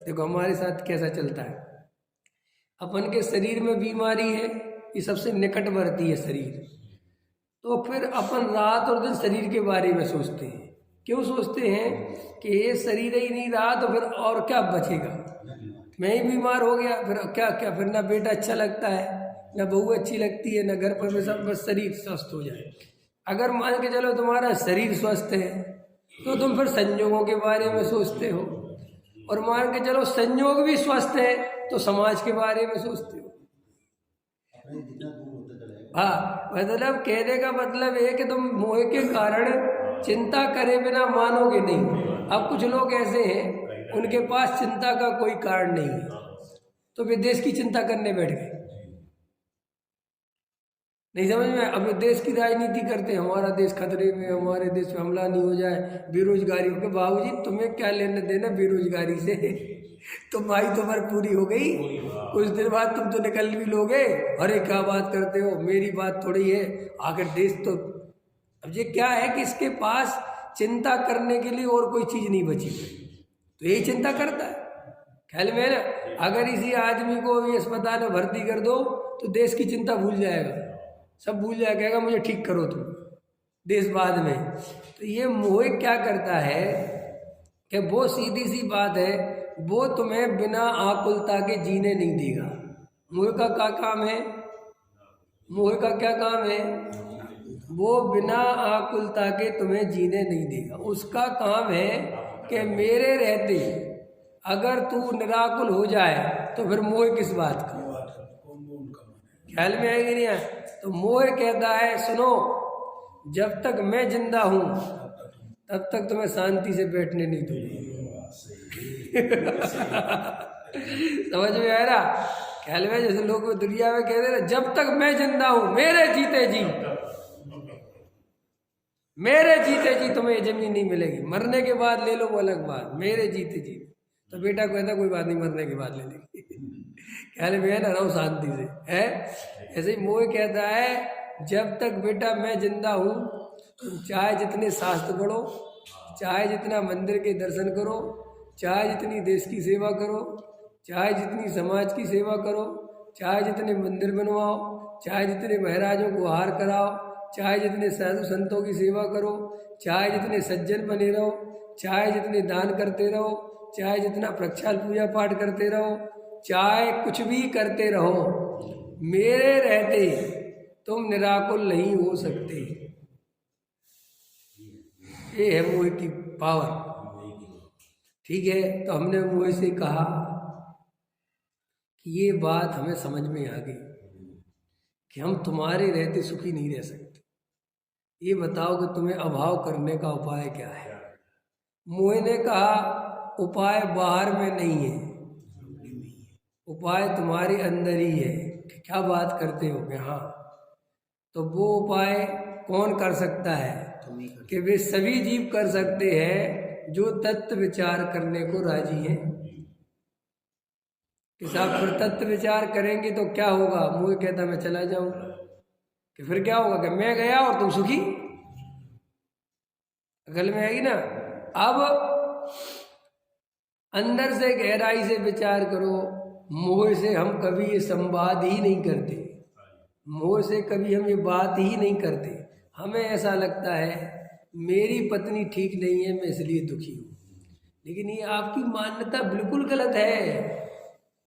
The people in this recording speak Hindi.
देखो हमारे साथ कैसा चलता है, अपन के शरीर में बीमारी है, ये सबसे निकटवर्ती है शरीर, तो फिर अपन रात और दिन शरीर के बारे में सोचते हैं। क्यों सोचते हैं कि ये शरीर ही नहीं रहा तो फिर और क्या बचेगा, मैं ही बीमार हो गया फिर क्या क्या, फिर ना बेटा अच्छा लगता है, ना बहू अच्छी लगती है, ना घर पर में सब, बस शरीर स्वस्थ हो जाए। अगर मान के चलो तुम्हारा शरीर स्वस्थ है तो तुम फिर संयोगों के बारे में सोचते हो, और मान के चलो संयोग भी स्वस्थ है तो समाज के बारे में सोचते हो। हाँ, मतलब कहने का मतलब है कि तुम मोह के कारण चिंता करे बिना मानोगे नहीं। अब कुछ लोग ऐसे हैं उनके पास चिंता का कोई कारण नहीं है, तो वे देश की चिंता करने बैठ गए। नहीं समझ में? अब देश की राजनीति करते हैं, हमारा देश खतरे में, हमारे देश में हमला नहीं हो जाए, बेरोजगारी हो गई। बाबूजी तुम्हें क्या लेने देना बेरोजगारी से तुम्हारी तो उम्र पूरी हो गई, कुछ दिन बाद तुम तो निकल भी लोगे। अरे क्या बात करते हो, मेरी बात थोड़ी है, आखिर देश तो। अब ये क्या है कि इसके पास चिंता करने के लिए और कोई चीज नहीं बची, तो यही चिंता करता है। ख्याल में है ना, अगर इसी आदमी को अभी अस्पताल में भर्ती कर दो तो देश की चिंता भूल जाएगा, सब भूल जाएगा, कहेगा मुझे ठीक करो तुम, देश बाद में। तो ये मोह क्या करता है कि वो सीधी सी बात है, वो तुम्हें बिना आकुलता के जीने नहीं देगा। मोह का क्या काम है? मोह का क्या काम है? वो बिना आकुलता के तुम्हें जीने नहीं देगा। उसका काम है कि मेरे रहते अगर तू निराकुल हो जाए तो फिर मोह किस बात का? ख्याल में आएगी नहीं आए? तो मोह कहता है सुनो, जब तक मैं जिंदा हूं तब तक तुम्हें शांति से बैठने नहीं दूंगा। समझ में आया ना? ख्याल में, जैसे लोग दुनिया में कहते हैं जब तक मैं जिंदा हूं, मेरे जीते जी, मेरे जीते जी तुम्हें ये जमीन नहीं मिलेगी, मरने के बाद ले लो वो अलग बात, मेरे जीते जी। तो बेटा कहता कोई बात नहीं, मरने के बाद ले लेंगे। ख्याल में है ना, रहो शांति से है। ऐसे ही मोह कहता है जब तक बेटा मैं जिंदा हूं, तुम चाहे जितने शास्त्र पढ़ो, चाहे जितना मंदिर के दर्शन करो, चाहे जितनी देश की सेवा करो, चाहे जितनी समाज की सेवा करो, चाहे जितने मंदिर बनवाओ, चाहे जितने महाराजों को हार कराओ, चाहे जितने साधु संतों की सेवा करो, चाहे जितने सज्जन बने रहो, चाहे जितने दान करते रहो, चाहे जितना प्रक्षाल पूजा पाठ करते रहो, चाहे कुछ भी करते रहो, मेरे रहते तुम निराकुल नहीं हो सकते। ये है मोह की पावर। ठीक है, तो हमने मोह से कहा कि ये बात हमें समझ में आ गई कि हम तुम्हारे रहते सुखी नहीं रह सकते। ये बताओ कि तुम्हें अभाव करने का उपाय क्या है? मोह ने कहा उपाय बाहर में नहीं है, उपाय तुम्हारे अंदर ही है। क्या बात करते हो? हाँ, तो वो उपाय कौन कर सकता है? कि वे सभी जीव कर सकते हैं जो तत्व विचार करने को राजी हैं। कि साहब फिर तत्व विचार करेंगे तो क्या होगा? मोह कहता मैं चला जाऊंगा। कि फिर क्या होगा? कि मैं गया और तुम सुखी। अकल में आएगी ना? अब अंदर से गहराई से विचार करो। मोह से हम कभी ये संवाद ही नहीं करते, मोह से कभी हम ये बात ही नहीं करते। हमें ऐसा लगता है मेरी पत्नी ठीक नहीं है, मैं इसलिए दुखी हूँ, लेकिन ये आपकी मान्यता बिल्कुल गलत है।